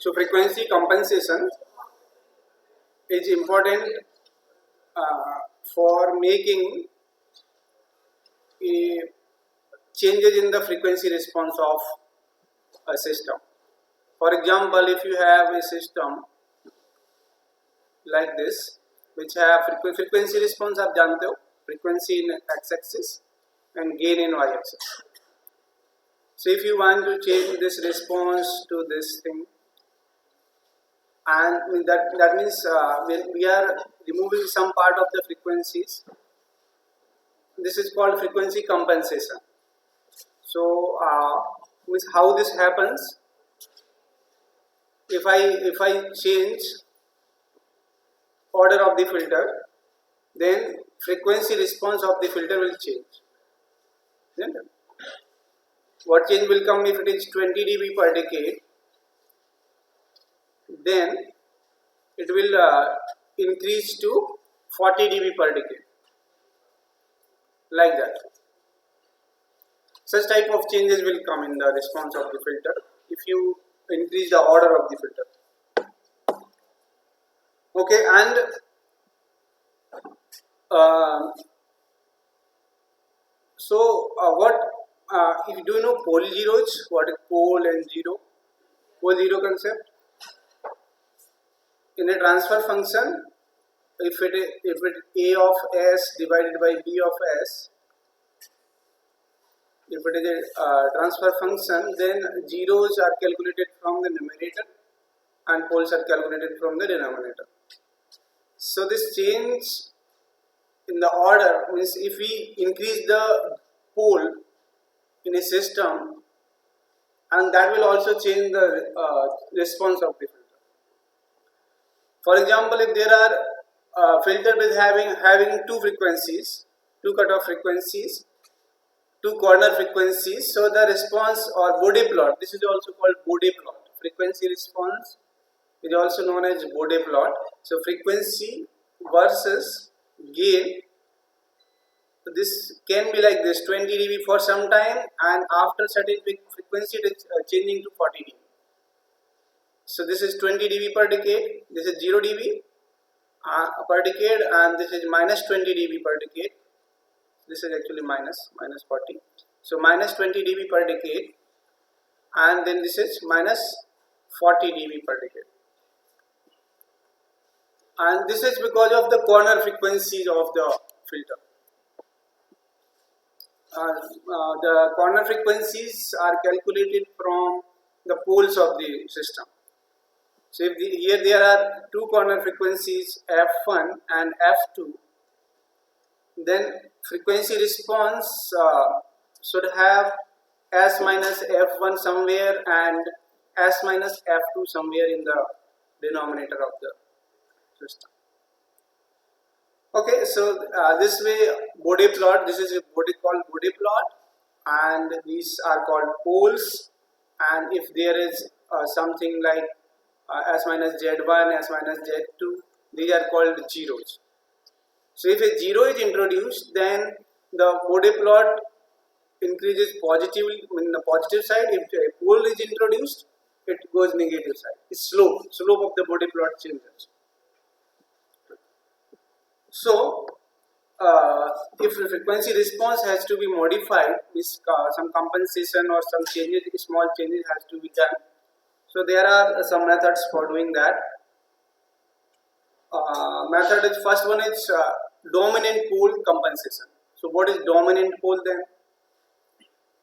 So frequency compensation is important for making changes in the frequency response of a system. For example, if you have a system like this, which have frequency response, आप जानते हो, frequency in x-axis and gain in y-axis. So if you want to change this response to this thing, and that means when we are removing some part of the frequencies, this is called frequency compensation. So means how this happens, if I change order of the filter, then frequency response of the filter will change. Isn't it? What change will come if it is 20 dB per decade? Then it will increase to 40 dB per decade, like that. Such type of changes will come in the response of the filter if you increase the order of the filter. Okay, and what if you do know pole zeros? What is pole and zero? Pole zero concept. In a transfer function, if it A of S divided by B of S, if it is a transfer function, then zeros are calculated from the numerator and poles are calculated from the denominator. So this change in the order means if we increase the pole in a system, and that will also change the response of the filter. For example, if there are filter with having two frequencies, two cutoff frequencies, two corner frequencies, so the response or Bode plot, this is also called Bode plot. Frequency response is also known as Bode plot. So frequency versus gain, this can be like this, 20 dB for some time, and after certain frequency it is changing to 40 dB. So this is 20 dB per decade, this is 0 dB per decade, and this is minus 20 dB per decade. This is actually minus 40. So minus 20 dB per decade, and then this is minus 40 dB per decade. And this is because of the corner frequencies of the filter. The corner frequencies are calculated from the poles of the system. So if here there are two corner frequencies F1 and F2, then frequency response should have S minus F1 somewhere and S minus F2 somewhere in the denominator of the system. Okay, so this way Bode plot, this is a called Bode plot, and these are called poles, and if there is something like S minus Z1, S minus Z2, these are called zeros. So if a zero is introduced, then the Bode plot increases positively in the positive side. If a pole is introduced, it goes negative side. It's slope of the Bode plot changes. So if the frequency response has to be modified, some compensation or some changes, small changes has to be done. So there are some methods for doing that. First one is dominant pole compensation. So what is dominant pole then?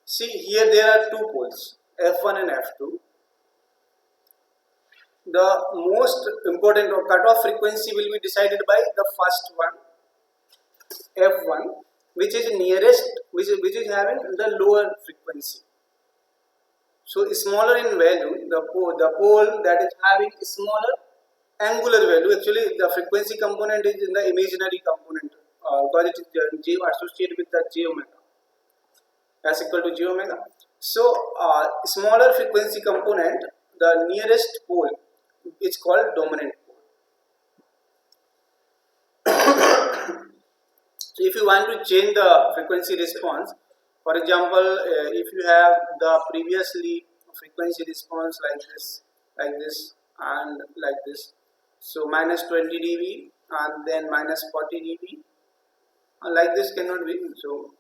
See, here there are two poles, F1 and F2. The most important cutoff frequency will be decided by the first one, F1, which is nearest, which is having the lower frequency. So smaller in value, the pole that is having smaller angular value. Actually, the frequency component is in the imaginary component because it is associated with the j omega, S equal to j omega. So smaller frequency component, the nearest pole, is called dominant pole. So if you want to change the frequency response, for example, if you have the previously frequency response like this, like this and like this. So minus 20 dB and then minus 40 dB, like this cannot be. So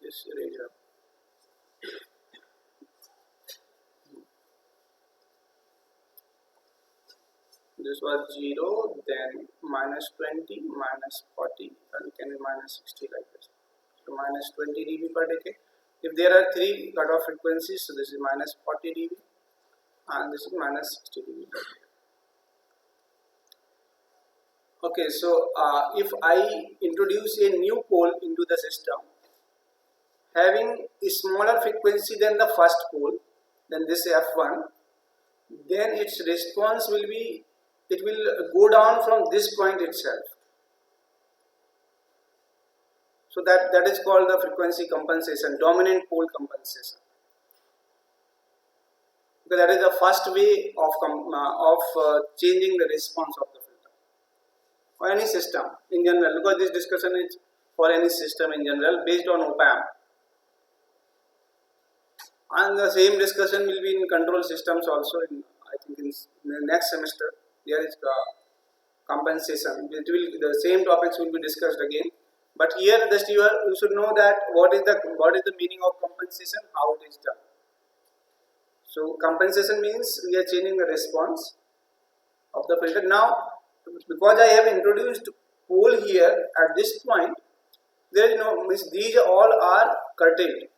this eraser. This was 0, then minus 20, minus 40, and can be minus 60 like this. So minus 20 dB per decade. If there are 3 cutoff frequencies, so this is minus 40 dB and this is minus 60 dB per decade. Okay, so if I introduce a new pole into the system having a smaller frequency than the first pole, then this F1, then its response will be, it will go down from this point itself. So that is called the frequency compensation, dominant pole compensation. Because that is the first way of changing the response of the filter for any system in general. Because this discussion is for any system in general based on Opamp, and the same discussion will be in control systems also. I think in the next semester there is compensation. The same topics will be discussed again. But here just you should know that what is the meaning of compensation, how it is done. So compensation means we are changing the response of the filter. Now because I have introduced pole here at this point, there is no means these all are curtailed.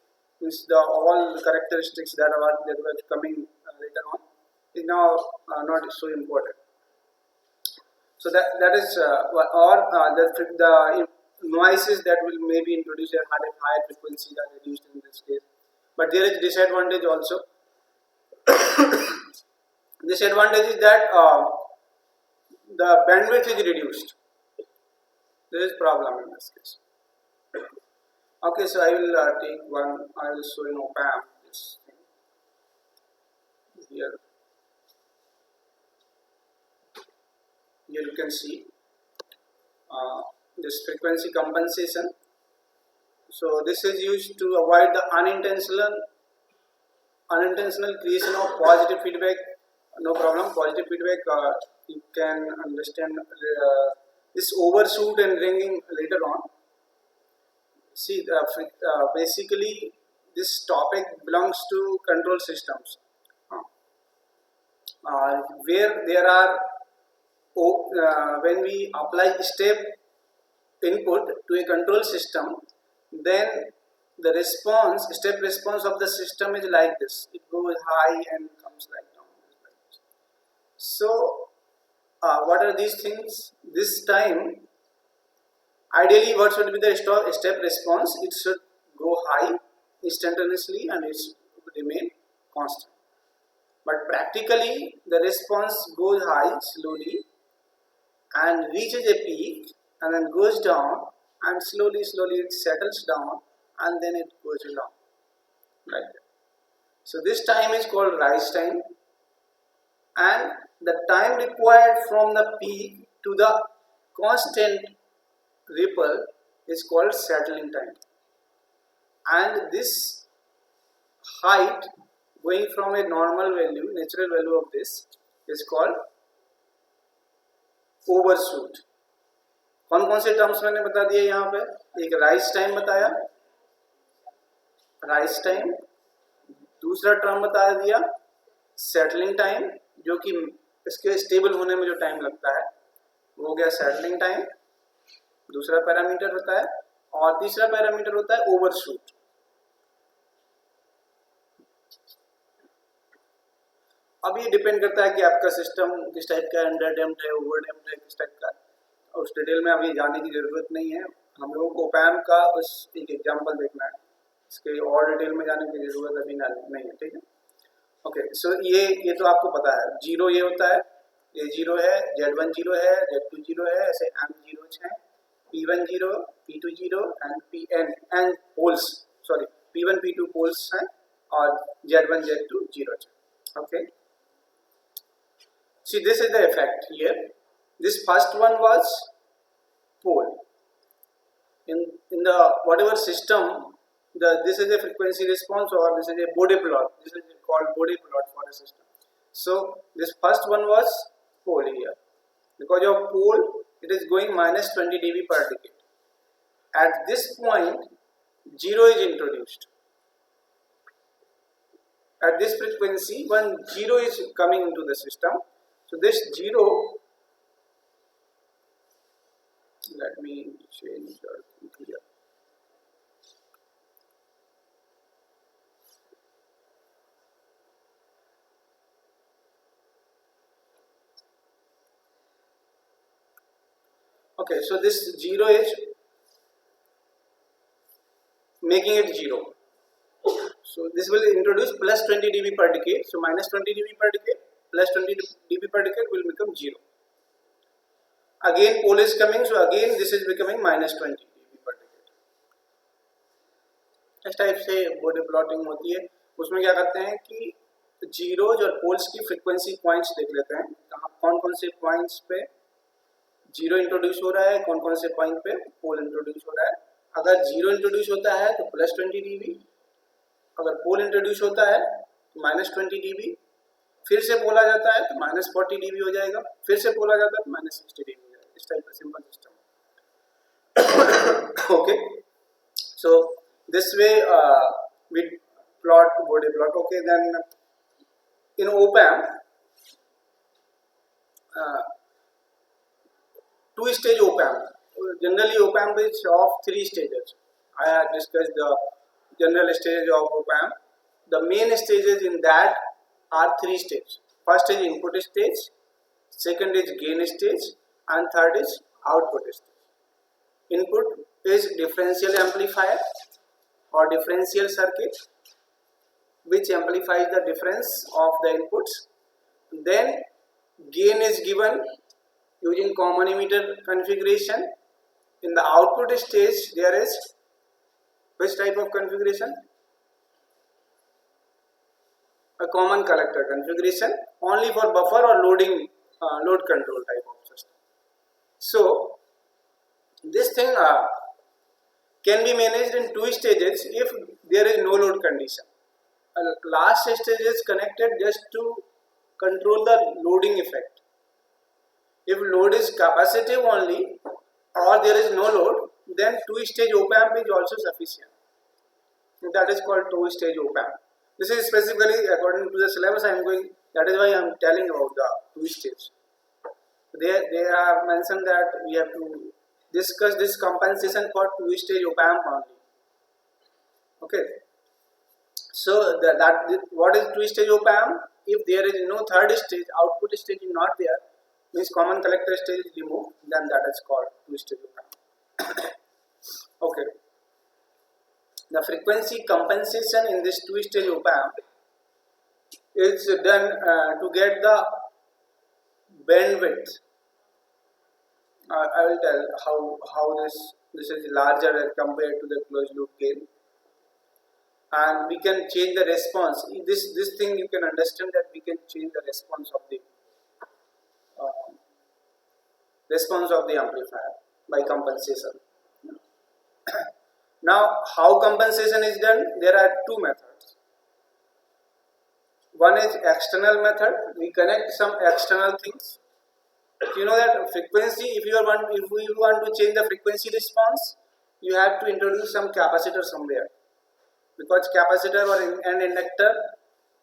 Means all the characteristics that were coming later on is now not so important. So that is the noises that will maybe introduce at higher frequencies are reduced in this case. But there is disadvantage also. Disadvantage is that the bandwidth is reduced. There is problem in this case. Okay, so I will take one. I will show in Opamp this thing here. Here you can see this frequency compensation. So this is used to avoid the unintentional creation of positive feedback. No problem. Positive feedback you can understand this overshoot and ringing later on. See, basically this topic belongs to control systems, where there are when we apply step input to a control system, then the step response of the system is like this. It goes high and comes like down. So what are these things? This time, ideally what should be the step response? It should go high instantaneously and it should remain constant. But practically the response goes high slowly and reaches a peak and then goes down, and slowly it settles down and then it goes down like that. So this time is called rise time, and the time required from the peak to the constant ripple is called settling time. And this height going from a normal value, natural value of this is called overshoot. कौन से terms मैंने बता दिए यहाँ पे? एक rise time बताया, rise time, दूसरा टर्म बता दिया सेटलिंग टाइम, जो कि इसके स्टेबल होने में जो टाइम लगता है वो हो गया सेटलिंग टाइम, दूसरा पैरामीटर होता है, और तीसरा पैरामीटर होता है ओवरशूट. अब ये डिपेंड करता है कि आपका सिस्टम किस टाइप का, अंडर डैम्प्ड है, ओवर डैम्प्ड है, किस टाइप का. उस डिटेल में अभी जाने की ज़रूरत नहीं है. हम लोगों को ओपैम्प का बस एक एग्जांपल देखना है, इसके और डिटेल में जाने की ज़रूरत अभी नहीं है. ठीक है, ओके. सो ये तो आपको पता है. जीरो ये होता है, ये जीरो है, Z1 जीरो है, Z2 जीरो है, ऐसे M जीरोज हैं, P1 zero, P2 zero and Pn poles, sorry P1 P2 poles हैं, और Z1 Z2 zeros. Okay, see this is the effect here. This first one was pole. In the whatever system this is a frequency response, or this is a Bode plot. This is called Bode plot for a system. So this first one was pole here. Because of pole, it is going minus 20 dB per decade. At this point, 0 is introduced. At this frequency, when 0 is coming into the system, so this 0, let me change here. Okay, so this 0 is making it 0. So this will introduce plus 20 dB per decade. So minus 20 dB per decade plus 20 dB per decade will become 0. Again pole is coming, so again this is becoming minus 20 dB per decade. इस type से body plotting होती है. उसमें क्या करते हैं कि zeros और पोल्स की फ्रीक्वेंसी पॉइंट्स देख लेते हैं. कहाँ कौन कौन से पॉइंट्स पे जीरो इंट्रोड्यूस हो रहा है, कौन कौन से पॉइंट पे पोल इंट्रोड्यूस हो रहा है. अगर जीरो इंट्रोड्यूस होता है तो प्लस 20 dB, अगर पोल इंट्रोड्यूस होता है तो माइनस 20 dB, फिर से पोल आ जाता है तो माइनस 40 dB हो जाएगा, फिर से पोल आ जाता है तो माइनस 60 dB हो जाएगा. इस टाइप का simple system. Okay, so this way we plot Bode plot. Okay, then in Opamp, two-stage Opamp. Generally Opamp is of 3 stages. I have discussed the general stage of Opamp. The main stages in that are 3 stages. First is input stage, second is gain stage, and third is output stage. Input is differential amplifier or differential circuit, which amplifies the difference of the inputs. Then gain is given using common emitter configuration. In the output stage there is which type of configuration? A common collector configuration, only for buffer or loading load control type of system. So this thing can be managed in 2 stages if there is no load condition. Last stage is connected just to control the loading effect. If load is capacitive only or there is no load, then 2-stage Opamp is also sufficient. That is called 2-stage Opamp. This is specifically according to the syllabus I am going, that is why I am telling about the 2 stage. They have mentioned that we have to discuss this compensation for 2-stage Opamp only. Okay. So what is 2-stage Opamp? If there is no third stage, output stage is not there, means common collector stage is removed, then that is called 2-stage Opamp. Okay. The frequency compensation in this 2-stage Opamp is done to get the bandwidth. I will tell how this is larger compared to the closed loop gain, and we can change the response. This thing you can understand that we can change the response of the amplifier by compensation. Now, how compensation is done? There are 2 methods. One is external method. We connect some external things. You know that frequency, if we want to change the frequency response, you have to introduce some capacitor somewhere, because capacitor or an inductor,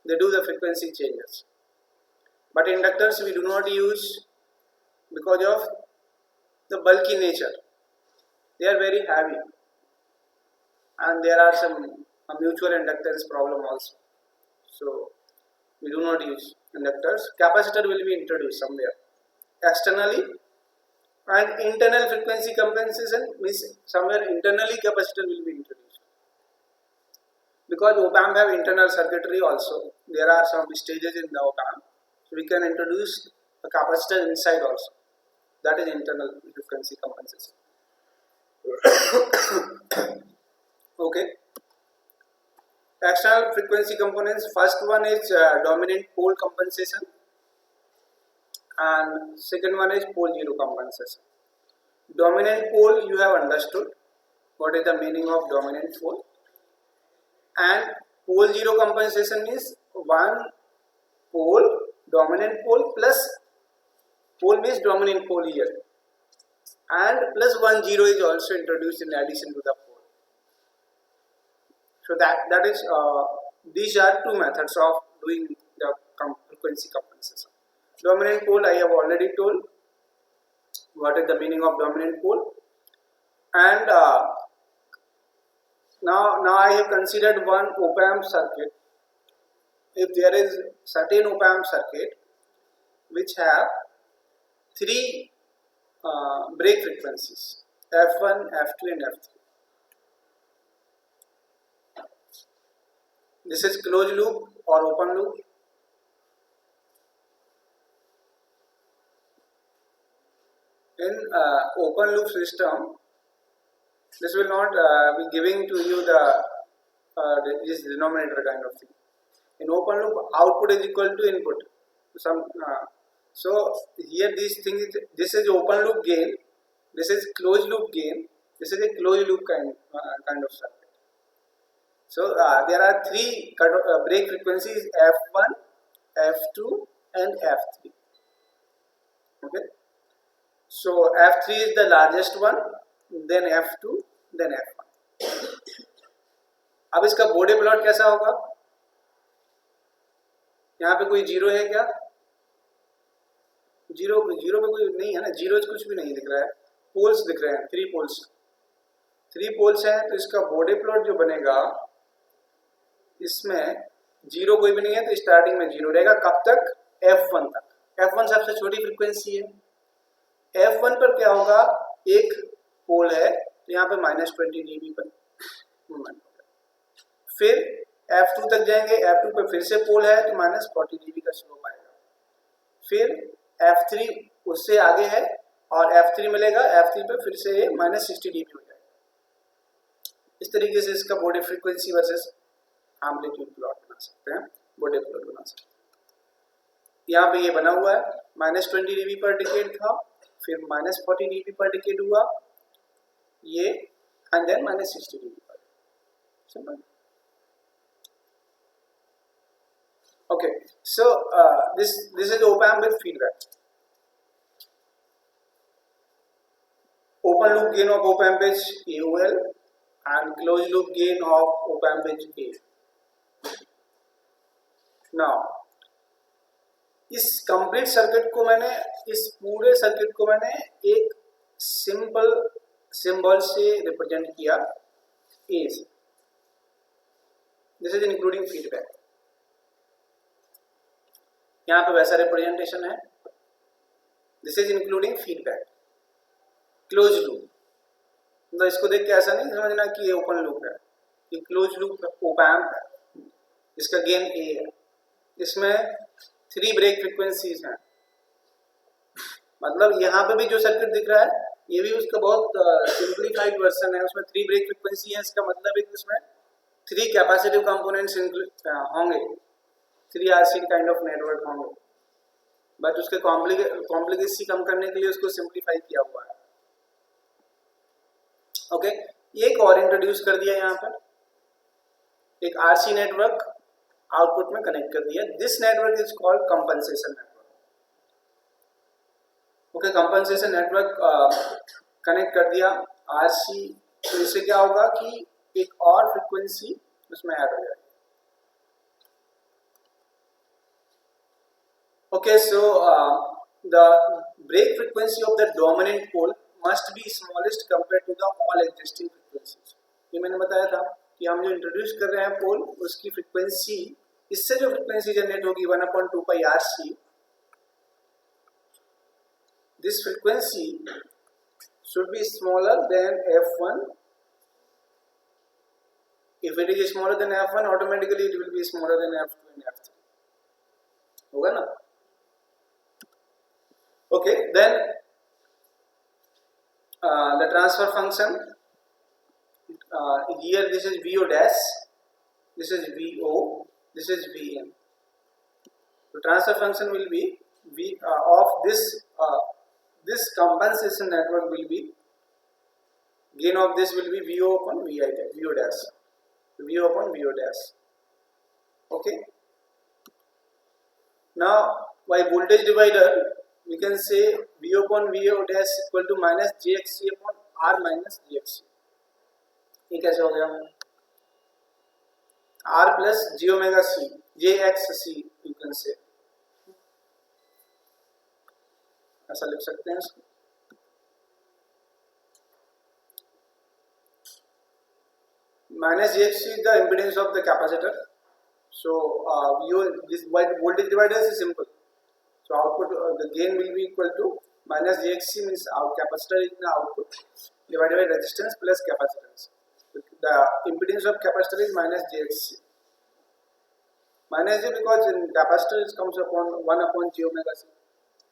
they do the frequency changes. But inductors we do not use because of the bulky nature. They are very heavy, and there are some mutual inductance problem also. So we do not use inductors. Capacitor will be introduced somewhere externally, and internal frequency compensation means somewhere internally capacitor will be introduced. Because Opamp have internal circuitry also, there are some stages in the Opamp, so we can introduce a capacitor inside also. That is internal frequency compensation. Okay. External frequency components. First one is dominant pole compensation, and second one is pole zero compensation. Dominant pole, you have understood what is the meaning of dominant pole. and pole zero compensation means one pole, dominant pole plus pole means dominant pole here, and plus 1 0 is also introduced in addition to the pole. So that is these are two methods of doing the frequency compensation. Dominant pole, I have already told what is the meaning of dominant pole, and now I have considered one Opamp circuit. If there is certain Opamp circuit which have three break frequencies, F1, F2 and F3. This is closed loop or open loop. In open loop system, this will not be giving to you this denominator kind of thing. In open loop, output is equal to input. So here these things, this is open loop gain, this is closed loop gain, this is a closed loop kind of circuit. So there are three break frequencies, F1, F2 and F3. Okay. So F3 is the largest one, then F2, then F1. अब इसका body plot कैसा होगा? यहाँ पे कोई zero है क्या? Zero पे कोई नहीं है ना, जीरो कुछ भी नहीं दिख रहा है, पोल्स दिख रहे हैं, थ्री पोल्स हैं, तो इसका बॉडी प्लॉट जो बनेगा इसमें जीरो कोई भी नहीं है, तो स्टार्टिंग में जीरो रहेगा कब तक? F1 तक. F1 सबसे छोटी फ्रीक्वेंसी है. F1 पर क्या होगा? एक पोल है तो यहाँ पे -20 dB पर मूवमेंट होगा. फिर F2 तक जाएंगे, F2 पर फिर से पोल है तो -40 dB का स्लोप आएगा. फिर F3 उससे आगे है और F3 मिलेगा, F3 पे फिर से -60 dB हो जाएगा. इस तरीके से इसका body frequency versus amplitude plot बना सकते हैं, बॉडी प्लॉट बना सकते हैं. यहाँ पे ये बना हुआ है, -20 dB पर डिकेड था, फिर -40 dB पर डिकेड हुआ ये, एंड देन -60 dB पर. Simple. Okay, so this is Opamp with feedback. Open loop gain of Opamp is AOL and closed loop gain of Opamp is A. Now, इस complete circuit को मैंने, इस पूरे circuit को मैंने एक सिंपल सिंबल से रिप्रेजेंट किया A से. This is including feedback. यहाँ पे वैसा रिप्रेजेंटेशन है. This is including feedback. Close loop, मतलब इसको देख के ऐसा नहीं समझना कि ये ओपन लूप है, ये क्लोज लूप ओपैम्प है, इसका गेन ए है, इसमें 3 ब्रेक फ्रीक्वेंसीज हैं. मतलब यहाँ पे भी जो सर्किट दिख रहा है ये भी उसका बहुत सिंप्लीफाइड वर्जन है, उसमें 3 ब्रेक फ्रीक्वेंसी है. इसका मतलब है कि उसमें 3 कैपेसिटिव कंपोनेंट्स होंगे, 3 RC काइंड ऑफ नेटवर्क होंगे, बट उसके कॉम्प्लिकेसी कम करने के लिए उसको सिंप्लीफाई किया हुआ है. ओके, एक और इंट्रोड्यूस कर दिया यहाँ पर, एक RC नेटवर्क आउटपुट में कनेक्ट कर दिया. This network is called compensation network. Okay, compensation network connect कर दिया RC, तो इससे क्या होगा कि एक और फ्रीक्वेंसी उसमें ऐड हो जाएगी. Okay, so the break frequency of the dominant pole must be smallest compared to the all existing frequencies. ये मैंने बताया था कि हम जो इंट्रोड्यूस कर रहे हैं पोल, उसकी फ्रीक्वेंसी, इससे जो फ्रीक्वेंसी जनरेट होगी 1/2 pi RC, this frequency should be smaller than F1. If it is smaller than F1, automatically it will be smaller than F2 and F3. होगा ना? Okay, then the transfer function, here this is VO dash, this is VO, this is VN. The transfer function will be of this compensation network will be, gain of this will be VO upon VO dash. VO upon VO dash. Okay. Now by voltage divider we can say VO upon VO dash equal to minus JXC upon R minus JXC. ये कैसे हो गया? R plus J omega C, JXC you can say, ऐसा लिख सकते हैं इसको. Minus JXC is the impedance of the capacitor. So this voltage divider is simple. So output the gain will be equal to minus JXC, means our capacitor is the output divided by resistance plus capacitance. The impedance of capacitor is minus JXC. Minus J because in capacitor it comes upon 1 upon J omega C.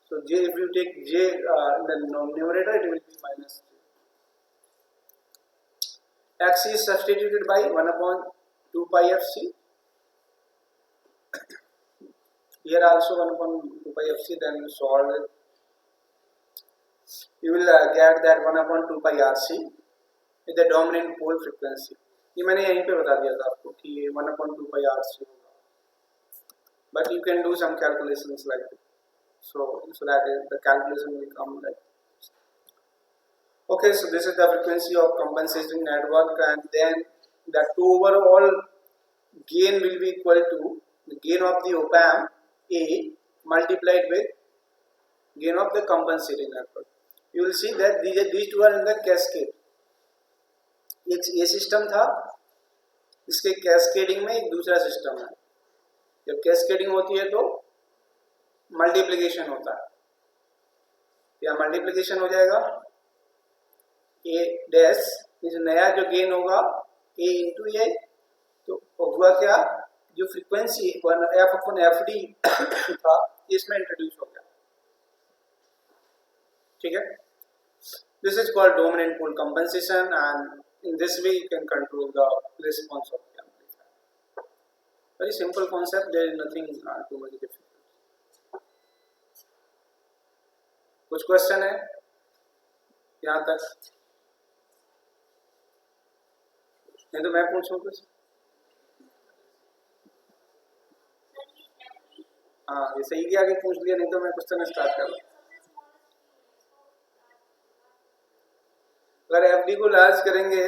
So J, if you take J in the numerator, it will be minus J. X is substituted by 1 upon 2 pi FC. Here also 1 upon 2 pi FC, then solve it. You will get that 1 upon 2 pi RC with the dominant pole frequency. ये मैंने यहीं पे बता दिया था आपको कि ये 1 upon 2 pi RC होगा. But you can do some calculations like that. So that the calculation will come like this. Okay, so this is the frequency of compensating network, and then the overall gain will be equal to the gain of the Opamp A multiplied with gain of the compensating network. You will see that these two are in the cascade. एक ये system था, इसके cascading में एक दूसरा system है. जब cascading होती है तो मल्टीप्लिकेशन होता है. या मल्टीप्लिकेशन हो जाएगा ए डैश, जो नया जो गेन होगा ए इंटू ए, तो हुआ क्या, जो frequency F upon F D था इसमें इंट्रोड्यूस हो गया. ठीक है. This is called dominant pole compensation, and in this way you can control the response of the amplifier. Very simple concept, there is nothing too much difficult. कुछ question है यहाँ तक? नहीं तो मैं पूछूं कुछ? हाँ, ये सही किया कि पूछ लिया, नहीं तो मैं क्वेश्चन स्टार्ट करूँ. अगर एफडी को लार्ज करेंगे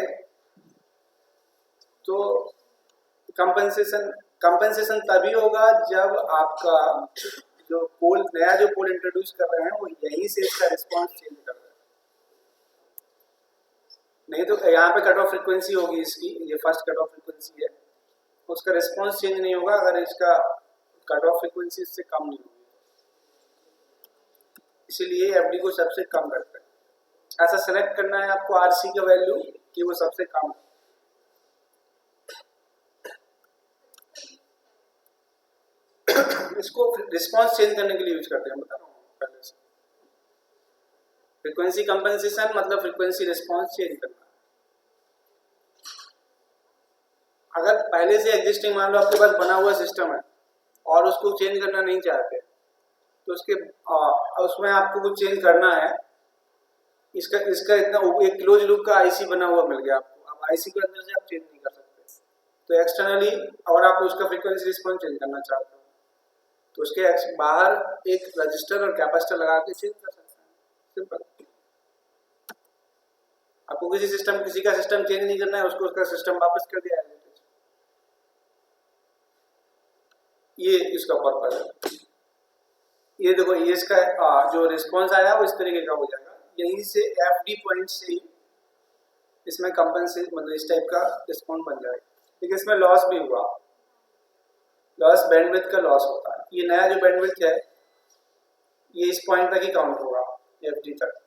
तो कंपनसेशन तभी होगा जब आपका जो पोल, नया जो पोल इंट्रोड्यूस कर रहे हैं वो यहीं से इसका रिस्पांस चेंज कर रहे हैं. नहीं तो यहाँ पे कट ऑफ फ्रीक्वेंसी होगी इसकी, ये फर्स्ट कट ऑफ फ्रीक्वेंसी है, उसका रिस्पांस चेंज नहीं होगा अगर इसका कट ऑफ फ्रीक्वेंसी इससे कम नहीं होगी. इसीलिए एफडी को सबसे कम करते हैं. ऐसा सेलेक्ट करना है आपको आरसी का वैल्यू कि वो सबसे कम. इसको रिस्पांस चेंज करने के लिए यूज करते हैं, बता रहा हूँ पहले से. फ्रीक्वेंसी कंपनसेशन मतलब फ्रीक्वेंसी रिस्पांस चेंज करना. अगर पहले से एग्जिस्टिंग मान लो आपके पास बना हुआ सिस्टम है और उसको चेंज करना नहीं चाहते, तो उसके उसमें आपको कुछ चेंज करना है. इसका इतना एक क्लोज लूप का आईसी बना हुआ मिल गया आपको. अब आईसी के अंदर से आप चेंज नहीं कर सकते, तो एक्सटर्नली अगर आप उसका फ्रीक्वेंसी रिस्पांस चेंज करना चाहते हो तो उसके बाहर एक रजिस्टर और कैपेसिटर लगा के चेंज कर सकते हैं. सिंपल. आपको किसी का सिस्टम चेंज नहीं करना है, उसको उसका सिस्टम वापस कर दिया है. ये इसका पर्पज है. ये देखो, ये इसका जो रिस्पांस आया वो इस तरीके का हो जाएगा. यहीं से एफडी पॉइंट से ही इसमें कंपनसेट मतलब इस टाइप का रिस्पॉन्स बन जाएगा. लेकिन इसमें लॉस भी हुआ, लॉस बैंडविड्थ का लॉस होता है. ये नया जो बैंडविड्थ है ये इस पॉइंट तक ही काउंट होगा, एफडी तक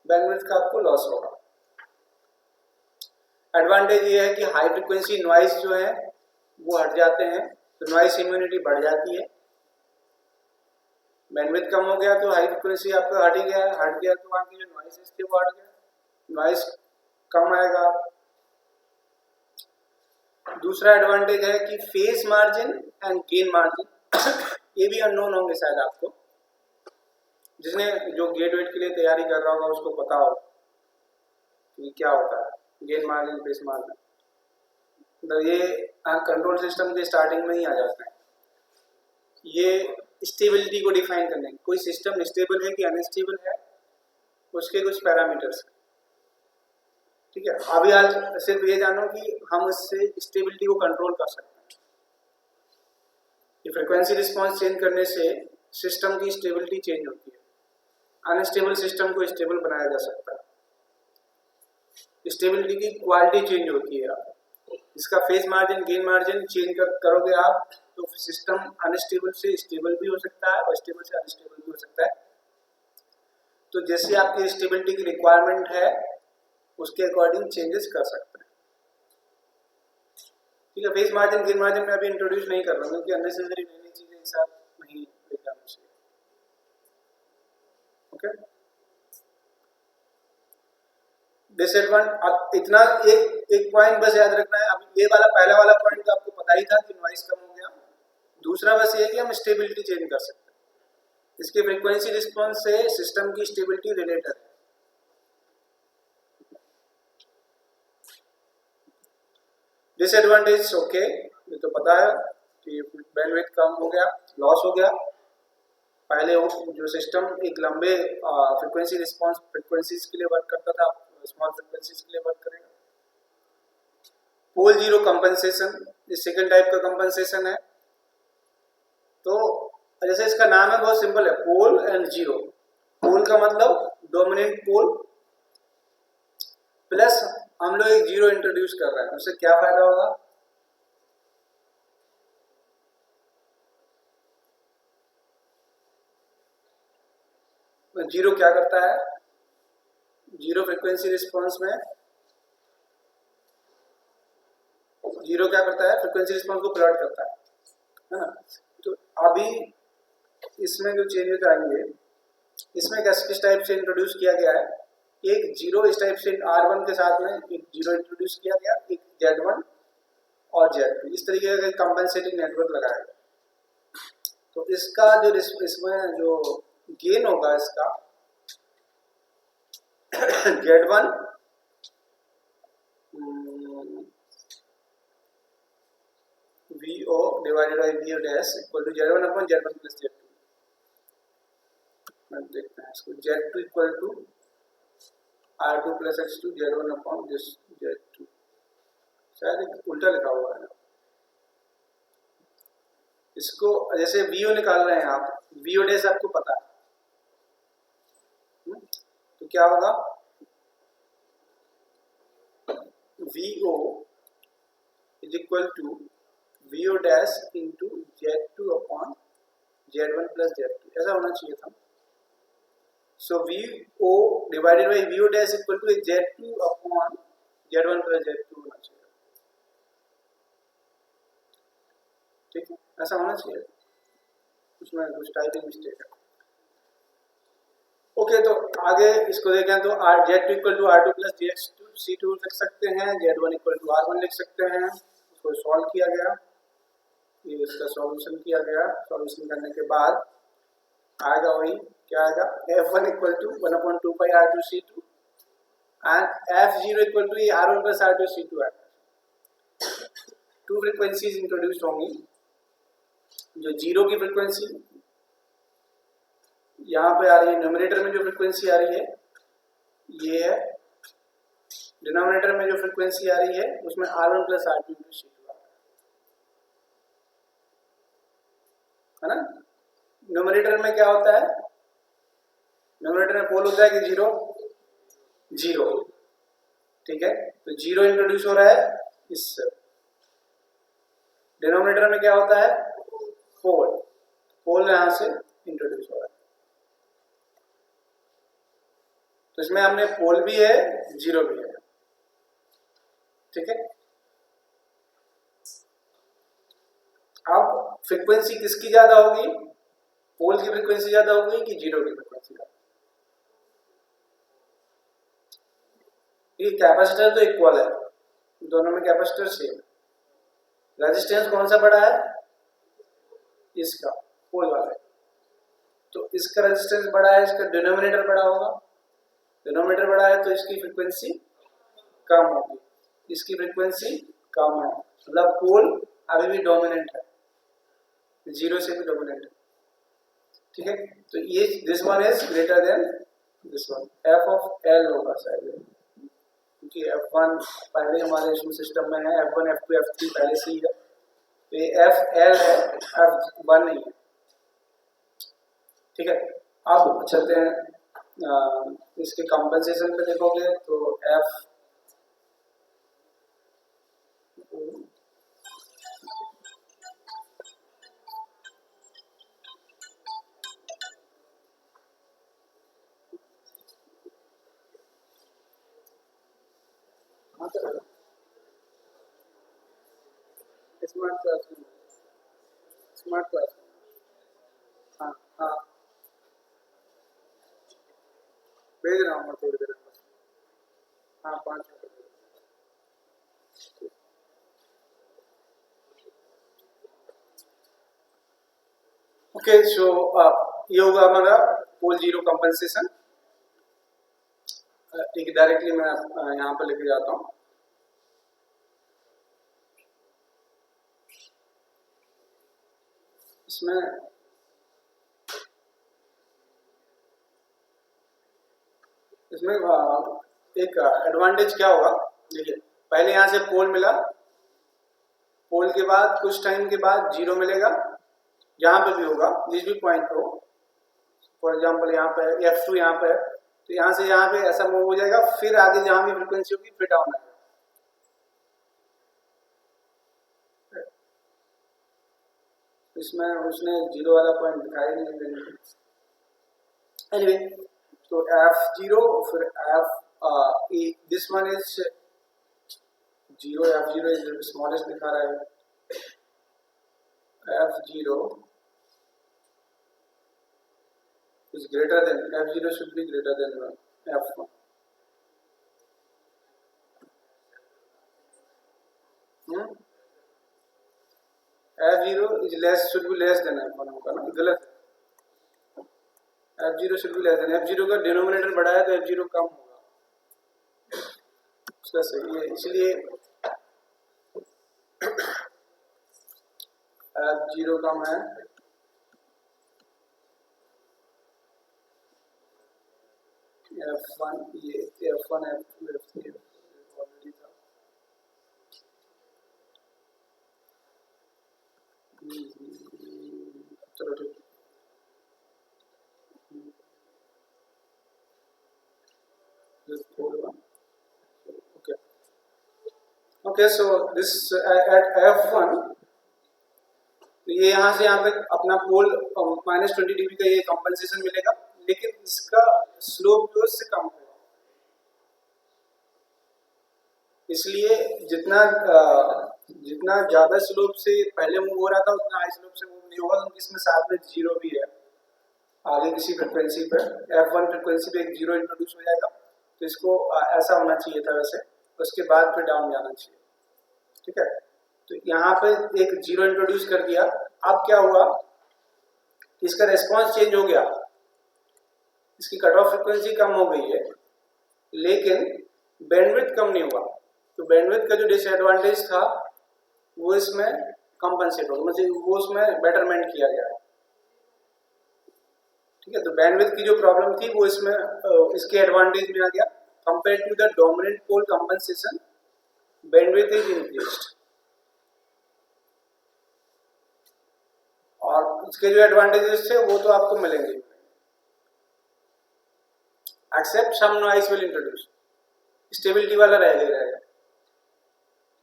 बैंडविड्थ का आपको लॉस होगा. एडवांटेज ये है कि हाई फ्रिक्वेंसी नॉइज जो है वो हट जाते हैं, तो नॉइज इम्यूनिटी बढ़ जाती है. बैंडविड्थ कम हो गया तो हाई फ्रिक्वेंसी आपका हट गया तो वहाँ की जो नॉइज है वो हट गया, नॉइज कम आएगा. दूसरा एडवांटेज है कि phase margin and gain margin ये भी अननोन होंगे शायद आपको. जिसने जो गेट वेट के लिए तैयारी कर रहा होगा उसको पता हो कि क्या होता है गेन मार्जिन, फेज मार्जिन. तो ये कंट्रोल सिस्टम के स्टार्टिंग में ही आ जाता है। ये स्टेबिलिटी को डिफाइन करने, कोई सिस्टम स्टेबल है कि अनस्टेबल है, उसके कुछ पैरामीटर्स। ठीक है, अभी आज सिर्फ ये जानो कि हम उससे स्टेबिलिटी को कंट्रोल कर सकते हैं। ये फ्रीक्वेंसी रिस्पांस चेंज करने से सिस्टम की स्टेबिलिटी चेंज होती है, अनस्टेबल सिस्टम को स्टेबल बनाया जा सकता है। स्टेबिलिटी की क्वालिटी चेंज होती है, इसका phase margin gain margin change करोगे आप तो सिस्टम अनस्टेबल से स्टेबल भी हो सकता है और स्टेबल से अनस्टेबल भी हो सकता है। तो जैसे आपकी स्टेबिलिटी की रिक्वायरमेंट है उसके अकॉर्डिंग चेंजेस कर सकते हैं। ठीक है, फेज मार्जिन गेन मार्जिन में अभी इंट्रोड्यूस नहीं कर रहा हूँ क्योंकि अननेसेसरी नई चीजें एक साथ नहीं लेकर आना चाहिए। ओके, डिसएडवांटेज इतना एक पॉइंट बस याद रखना है। अब ये वाला पहला वाला पॉइंट तो आपको पता ही था कि नॉइस कम हो गया। दूसरा बस ये है कि हम स्टेबिलिटी चेंज कर सकते हैं, इसके फ्रीक्वेंसी रिस्पांस से सिस्टम की स्टेबिलिटी रिलेटेड है। डिसएडवांटेज ओके, ये तो पता है कि बैंडविड्थ कम हो गया, लॉस हो गया। पहले वो जो सिस्टम एक लंबे फ्रीक्वेंसी रिस्पांस फ्रीक्वेंसीज के लिए वर्क करता था, स्मॉल फ्रीक्वेंसीज के लिए वर्क करेगा। पोल जीरो कंपनसेशन, ये सेकंड टाइप का कंपनसेशन है। तो जैसे इसका नाम है बहुत सिंपल है, पोल एंड जीरो। पोल का मतलब डोमिनेंट पोल प्लस हम लोग एक जीरो इंट्रोड्यूस कर रहे हैं, उससे क्या फायदा होगा? जीरो क्या करता है? जीरो फ्रीक्वेंसी रिस्पांस में जीरो क्या करता है? फ्रीक्वेंसी रिस्पांस को प्लॉट करता है ना। तो अभी इसमें जो चेंजेस आएंगे, इसमें किस टाइप से इंट्रोड्यूस किया गया है? एक जीरो इस टाइप से R1 के साथ में एक जीरो इंट्रोड्यूस किया गया, एक Z1 और Z2 इस तरीके का कंपेंसेटिंग नेटवर्क लगाया गया। तो इसका जो इसमें जो गेन होगा इसका Z1 VO divided by VO dash equal to Z1 upon Z1 plus Z2। मैं देखते हैं इसको, Z2 equal to R2 plus X2 Z1 upon Z2, शायद उल्टा लिखा हुआ है। इसको जैसे VO निकाल रहे हैं आप, VO डैश आपको पता है, तो क्या होगा? VO is equal to VO dash into Z2 upon Z1 plus Z2, ऐसा होना चाहिए था। So VO divided by VO dash equal to Z2 upon Z1 plus Z2 होना चाहिए। ठीक है, ऐसा होना चाहिए, उसमें कुछ टाइपिंग मिस्टेक है। ओके, तो आगे इसको देखें तो Z2 equal to R2 plus C2 लिख सकते हैं, Z1 इक्वल टू R1 लिख सकते हैं। उसको सॉल्व किया गया, ये इसका सॉल्यूशन किया गया। सॉल्यूशन करने के बाद आएगा वही, क्या आएगा? F1 equal to 1/2 pi R2 C2 and F0 equal to R1 plus R2 C2 आएगा। टू फ्रीक्वेंसीज इंट्रोड्यूस होंगी। जो जीरो की फ्रीक्वेंसी यहाँ पे आ रही है, न्यूमरेटर में जो फ्रीक्वेंसी आ रही है ये है, डिनोमिनेटर में जो फ्रीक्वेंसी आ रही है उसमें R1 प्लस R2 C2 है ना। न्यूमरेटर में क्या होता है? न्यूमरेटर में पोल होता है कि जीरो, जीरो। ठीक है, तो जीरो इंट्रोड्यूस हो रहा है इससे। डिनोमिनेटर में क्या होता है? पोल, पोल यहां से इंट्रोड्यूस हो रहा है। तो इसमें हमने पोल भी है, जीरो भी है। ठीक है, अब फ्रीक्वेंसी किसकी ज्यादा होगी? पोल की फ्रीक्वेंसी ज्यादा होगी कि जीरो की फ्रीक्वेंसी ज्यादा? ये कैपेसिटर तो इक्वल है, दोनों में कैपेसिटर सेम। रेजिस्टेंस कौन सा बड़ा है? इसका, पोल वाला। तो इसका रेजिस्टेंस बड़ा है, इसका डिनोमिनेटर बड़ा होगा। डिनोमिनेटर बड़ा है तो इसकी फ्रीक्वेंसी कम होगी, इसकी फ्रीक्वेंसी कम है। मतलब पोल अभी भी डोमिनेंट है, 0 से भी डोमिनेंट है, ठीक है। तो ये this one is greater than this one, F of L होगा शायद, क्योंकि F1 पहले हमारे इसमें सिस्टम में है, F1 F2 F3 पहले से ही है, तो ये FL है, F1 नहीं है, ठीक है। अब चलते हैं इसके कंपनसेशन पे, देखोगे तो F स्मार्ट क्लास, हाँ हाँ भेज रहा हूँ मैं थोड़ी देर में, हाँ 5 मिनट। ओके सो ये होगा हमारा पोल जीरो कंपनसेशन। ठीक है, डायरेक्टली मैं यहाँ पर लेके जाता हूँ। इसमें एक एडवांटेज क्या होगा, देखिए पहले यहाँ से पोल मिला, पोल के बाद कुछ टाइम के बाद जीरो मिलेगा, यहाँ पे भी होगा जिस भी पॉइंट पे हो, फॉर एग्जांपल यहाँ पे F2 यहाँ पे है, तो यहाँ से यहाँ पे ऐसा मूव हो जाएगा, फिर आगे जहाँ भी फ्रीक्वेंसी होगी फिर डाउन आएगा। इसमें उसने जीरो वाला पॉइंट दिखाया नहीं है। एनीवे, तो F0 फिर this one is 0, F0 is smallest दिखा रहा है, F0 is greater than, F0 should be greater than F1. F0 is less, should be less than F1 होगा ना, गलत है। F0 should be less than, F0 का denominator बड़ा है तो F0 कम होगा, उसका सही है, इसलिए F0 कम है, F1 ये F1 F2 F3 ऑलरेडी था। चलो ठीक, okay so this eight F1, तो ये यहाँ से यहाँ पे अपना पोल -20 डिग्री का ये कंपनसेशन मिलेगा, लेकिन इसका स्लोप जो इससे कम होगा, इसलिए जितना ज्यादा स्लोप से पहले मूव हो रहा था उतना हाई स्लोप से मूव नहीं होगा, क्योंकि इसमें साथ में जीरो भी है, आगे किसी फ्रिक्वेंसी पे F1 फ्रिक्वेंसी पे एक जीरो इंट्रोड्यूस हो जाएगा, तो इसको ऐसा होना चाहिए था वैसे, उसके बाद फिर डाउन जाना चाहिए, ठीक है। तो यहाँ पे एक जीरो इंट्रोड्यूस कर दिया, अब क्या हुआ, इसका रेस्पॉन्स चेंज हो गया, इसकी कट ऑफ फ्रिक्वेंसी कम हो गई है, लेकिन बैंडविड्थ कम नहीं हुआ, तो बैंडविड्थ का जो डिसएडवांटेज था वो इसमें कंपनसेट हो, मतलब वो उसमें बेटरमेंट किया गया है, ठीक है। तो बैंडविड्थ की जो प्रॉब्लम थी वो इसमें इसके एडवांटेज में आ गया, compare to the dominant pole compensation bandwidth is increased, और इसके जो एडवांटेजेस थे वो तो आपको मिलेंगे, except some noise will introduce, stability वाला रहेगा,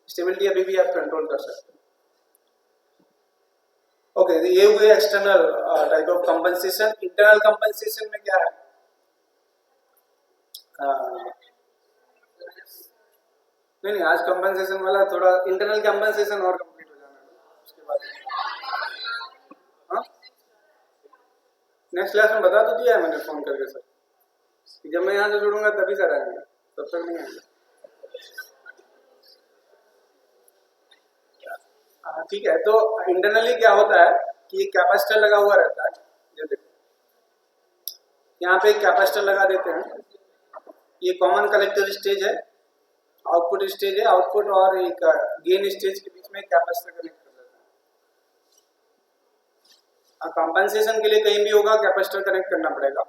स्टेबिलिटी अभी भी आप कंट्रोल कर सकते हैं। ओके, तो ये हुए external type of compensation. Internal compensation में क्या है, नहीं आज कंपनसेशन वाला थोड़ा, इंटरनल कंपनसेशन और कंप्लीट हो जाना है उसके बाद, हाँ नेक्स्ट क्लास में बता तो दिया है मैंने फोन करके सर, जब मैं यहाँ से जुड़ूंगा तभी सर आएंगे, तब तक नहीं आएंगे। ठीक है, तो इंटरनली क्या होता है कि एक कैपेसिटर लगा हुआ रहता है, ये देखो यहाँ पे एक कैपेसिटर लगा देते हैं, ये कॉमन कलेक्टर स्टेज है, आउटपुट स्टेज है, आउटपुट और एक गेन स्टेज के बीच इसमें कैपेसिटर कनेक्ट कर देते हैं। कंपनसेशन के लिए कहीं भी होगा कैपेसिटर कनेक्ट करना पड़ेगा,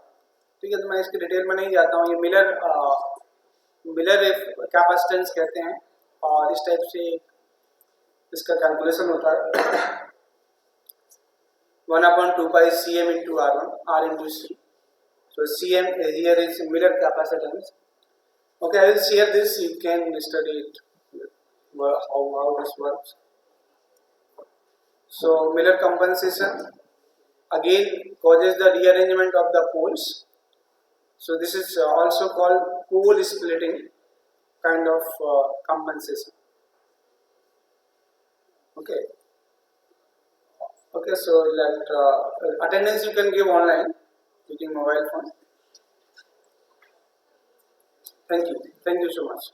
ठीक है। तो मैं इसकी डिटेल में नहीं जाता हूँ। ये मिलर कैपेसिटेंस कहते हैं और इस टाइप से इसका कैलकुलेशन होता है 1/2 pi Cm into R1 R into C. So Cm here is Miller capacitance. Okay, I will share this. You can study it. How this works. So Miller compensation again causes the rearrangement of the poles. So this is also called pole splitting kind of compensation. Okay. Okay, so that attendance you can give online using mobile phone. Thank you so much.